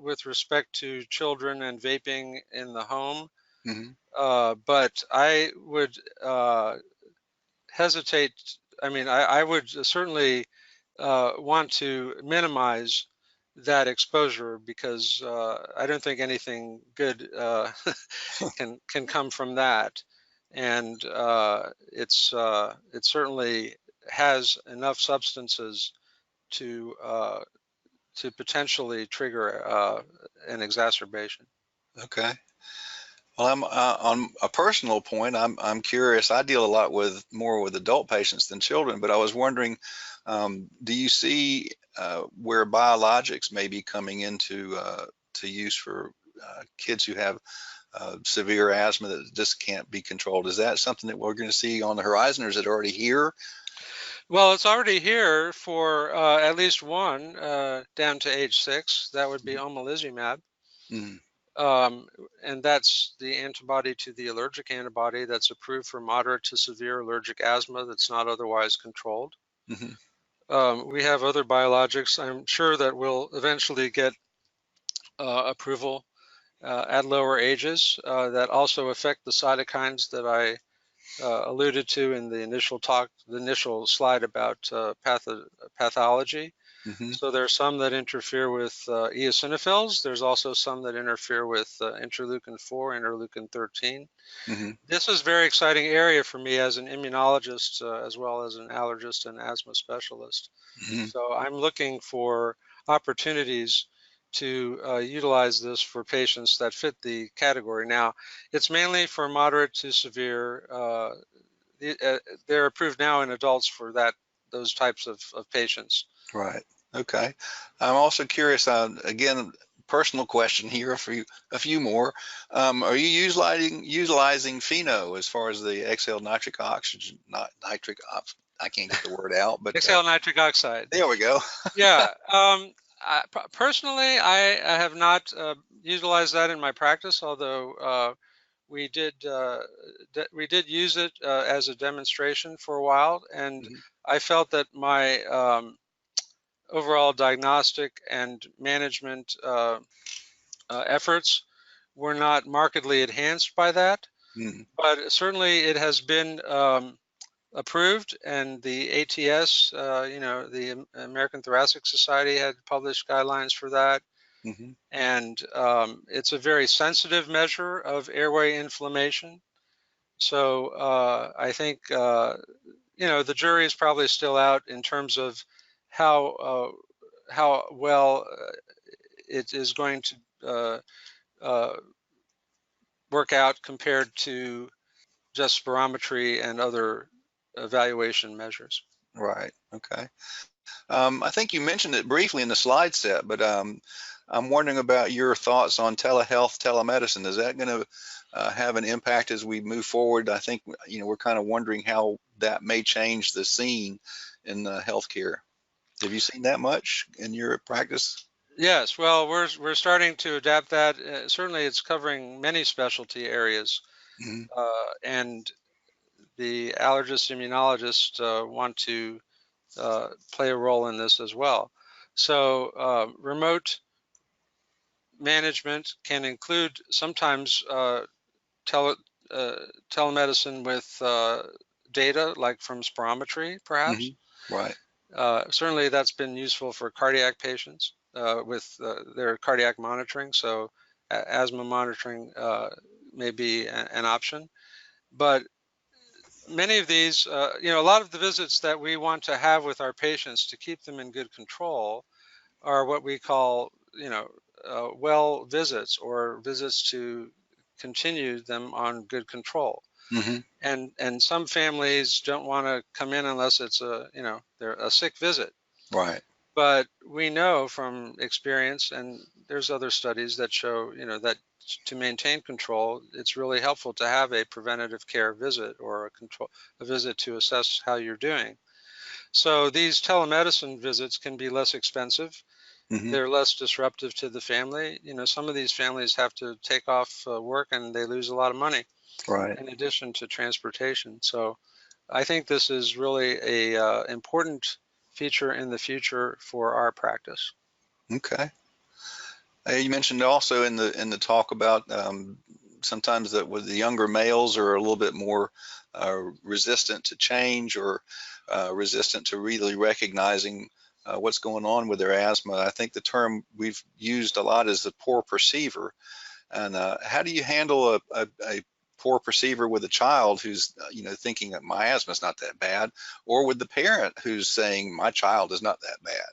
with respect to children and vaping in the home, Mm-hmm. but I would hesitate. I mean, I would certainly want to minimize that exposure, because I don't think anything good can come from that, and it certainly has enough substances to potentially trigger an exacerbation. Okay. Well, I'm on a personal point. I'm curious. I deal a lot more with adult patients than children, but I was wondering, do you see where biologics may be coming into to use for kids who have severe asthma that just can't be controlled? Is that something that we're going to see on the horizon, or is it already here? Well, it's already here for at least one down to age 6. That would be omalizumab. Mm-hmm. Um, and that's the antibody to the allergic antibody that's approved for moderate to severe allergic asthma that's not otherwise controlled. Mm-hmm. We have other biologics. I'm sure that we'll eventually get approval at lower ages that also affect the cytokines that I alluded to in the initial talk, the initial slide about pathology. Mm-hmm. So there are some that interfere with eosinophils. There's also some that interfere with interleukin-4, interleukin-13. Mm-hmm. This is a very exciting area for me as an immunologist, as well as an allergist and asthma specialist. Mm-hmm. So I'm looking for opportunities to utilize this for patients that fit the category. Now, it's mainly for moderate to severe. They're approved now in adults for those types of patients. Right. Okay. I'm also curious. Again, personal question here. A few more. Are you utilizing pheno as far as the exhaled nitric oxygen, not nitric ox? I can't get the word out, but Exhale nitric oxide. there we go. Yeah. Personally, I have not utilized that in my practice, although we did use it as a demonstration for a while, and Mhm. I felt that my overall diagnostic and management efforts were not markedly enhanced by that. Mhm. But certainly it has been approved, and the ATS, the American Thoracic Society had published guidelines for that. Mhm. And it's a very sensitive measure of airway inflammation. So I think, the jury is probably still out in terms of how well it is going to work out compared to just spirometry and other evaluation measures. Right. Okay. I think you mentioned it briefly in the slide set, but I'm wondering about your thoughts on telehealth, telemedicine. Is that going to have an impact as we move forward? I think we're kind of wondering how that may change the scene in healthcare. Have you seen that much in your practice? Yes, well, we're starting to adapt that. Certainly, it's covering many specialty areas, Mhm. and the allergist immunologists want to play a role in this as well. So remote management can include sometimes tele, uh, telemedicine with data, like from spirometry, perhaps. Mhm. Right. Certainly, that's been useful for cardiac patients with their cardiac monitoring. So asthma monitoring may be an option. But many of these, a lot of the visits that we want to have with our patients to keep them in good control are what we call, well visits, or visits to continue them on good control. Hmm. And some families don't want to come in unless it's they're a sick visit. Right. But we know from experience, and there's other studies that show, that to maintain control, it's really helpful to have a preventative care visit, or a visit to assess how you're doing. So these telemedicine visits can be less expensive. Hmm. They're less disruptive to the family. Some of these families have to take off work, and they lose a lot of money Right. in addition to transportation. So I think this is really a important feature in the future for our practice. Okay. You mentioned also in the talk about sometimes that with the younger males are a little bit more resistant to change, or resistant to really recognizing what's going on with their asthma. I think the term we've used a lot is the poor perceiver. And how do you handle a poor perceiver with a child who's thinking that my asthma is not that bad, or with the parent who's saying my child is not that bad?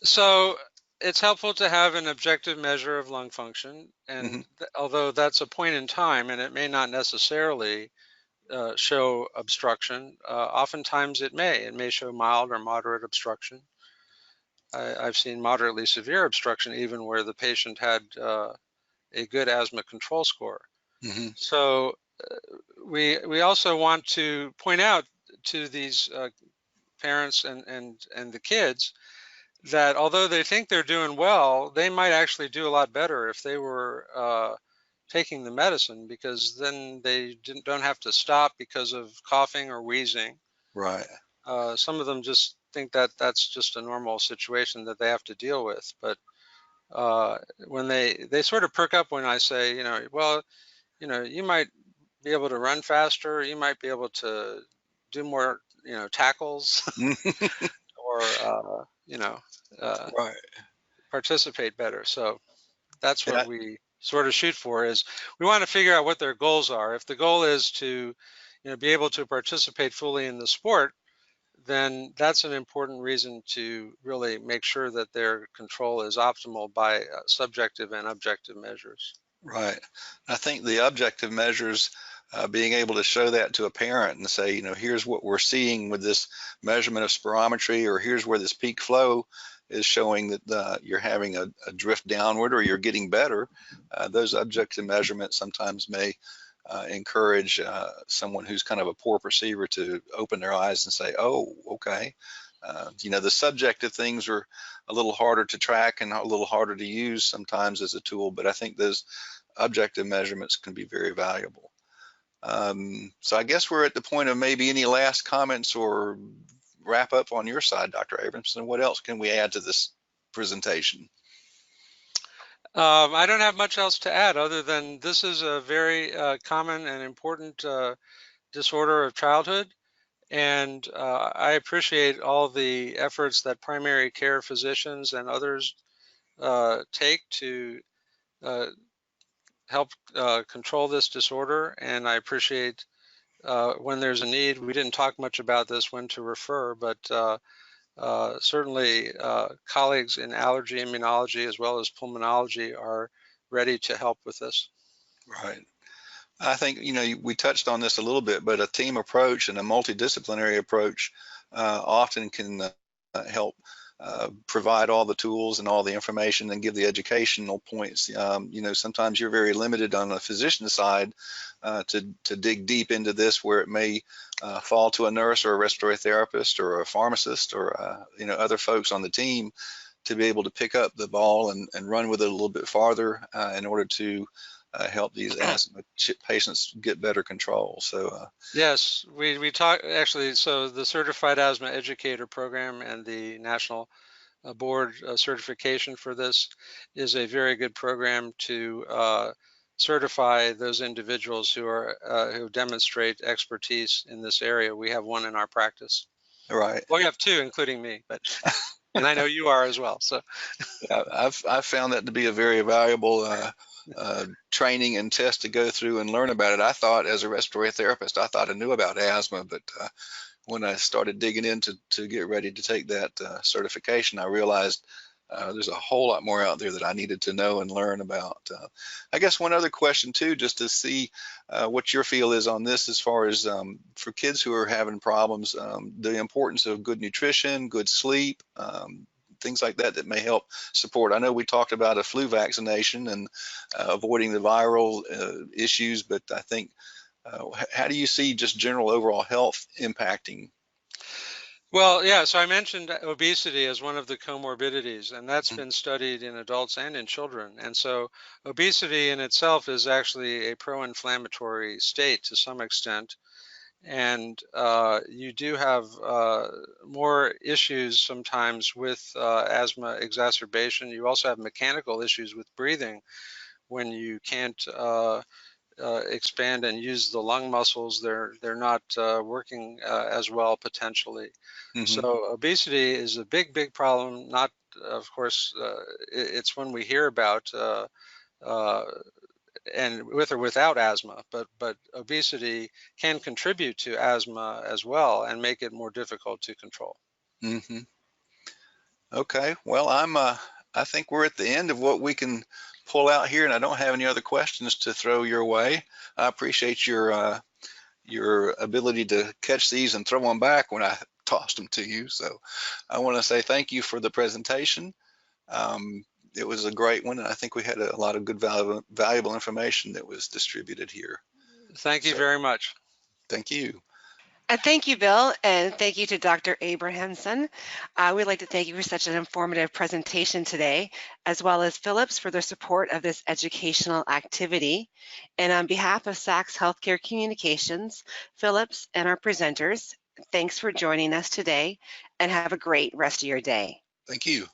So it's helpful to have an objective measure of lung function, Hmm. and although that's a point in time and it may not necessarily show obstruction, oftentimes it may show mild or moderate obstruction. I've seen moderately severe obstruction even where the patient had a good asthma control score. Hmm. So we also want to point out to these parents and the kids that although they think they're doing well, they might actually do a lot better if they were taking the medicine, because then they don't have to stop because of coughing or wheezing. Right. Some of them just think that that's just a normal situation that they have to deal with. But when they sort of perk up when I say, well, you might be able to run faster, you might be able to do more, tackles, or Right. participate better. So that's And what we sort of shoot for. Is we want to figure out what their goals are. If the goal is to, be able to participate fully in the sport, then that's an important reason to really make sure that their control is optimal by subjective and objective measures. right. I think the objective measures, being able to show that to a parent and say, here's what we're seeing with this measurement of spirometry, or here's where this peak flow is showing that you're having a drift downward, or you're getting better. Those objective measurements sometimes may encourage someone who's kind of a poor perceiver to open their eyes and say, oh, okay. The subjective things are a little harder to track and a little harder to use sometimes as a tool, but I think those objective measurements can be very valuable. So I guess we're at the point of maybe any last comments or wrap up on your side, Dr. Abramson. What else can we add to this presentation? I don't have much else to add other than this is a very common and important disorder of childhood. And I appreciate all the efforts that primary care physicians and others take to uh, help control this disorder. And I appreciate when there's a need. We didn't talk much about this, when to refer, but certainly colleagues in allergy immunology as well as pulmonology are ready to help with this. Right. I think, we touched on this a little bit, but a team approach and a multidisciplinary approach often can help provide all the tools and all the information and give the educational points. Sometimes you're very limited on the physician side to dig deep into this, where it may fall to a nurse or a respiratory therapist or a pharmacist or other folks on the team to be able to pick up the ball and run with it a little bit farther in order to help these asthma patients get better control. So yes, we talk actually. So the Certified Asthma Educator Program and the National Board certification for this is a very good program to certify those individuals who demonstrate expertise in this area. We have one in our practice. right. Well, we have two, including me, but and I know you are as well. So Yeah, I've found that to be a very valuable training and test to go through and learn about it. I thought, as a respiratory therapist, I thought I knew about asthma, but when I started digging in to get ready to take that certification, I realized there's a whole lot more out there that I needed to know and learn about. I guess one other question too, just to see what your feel is on this as far as for kids who are having problems, the importance of good nutrition, good sleep, things like that that may help support. I know we talked about a flu vaccination and avoiding the viral issues, but I think how do you see just general overall health impacting? Well, yeah, so I mentioned obesity as one of the comorbidities, and that's been studied in adults and in children. And so obesity in itself is actually a pro-inflammatory state to some extent. And you do have more issues sometimes with asthma exacerbation. You also have mechanical issues with breathing when you can't expand and use the lung muscles. They're not working as well potentially. Mm-hmm. So obesity is a big problem. Not, of course, it's one we hear about, and with or without asthma. But obesity can contribute to asthma as well and make it more difficult to control. Mm-hmm. Okay. Well, I think we're at the end of what we can pull out here, and I don't have any other questions to throw your way. I appreciate your ability to catch these and throw them back when I tossed them to you. So I want to say thank you for the presentation. It was a great one, and I think we had a lot of good valuable information that was distributed here. Thank you So very much. thank you. And thank you, Bill, and thank you to Dr. Abrahamson. We'd like to thank you for such an informative presentation today, as well as Philips for their support of this educational activity. And on behalf of Sachs Healthcare Communications, Philips, and our presenters, thanks for joining us today, and have a great rest of your day. Thank you.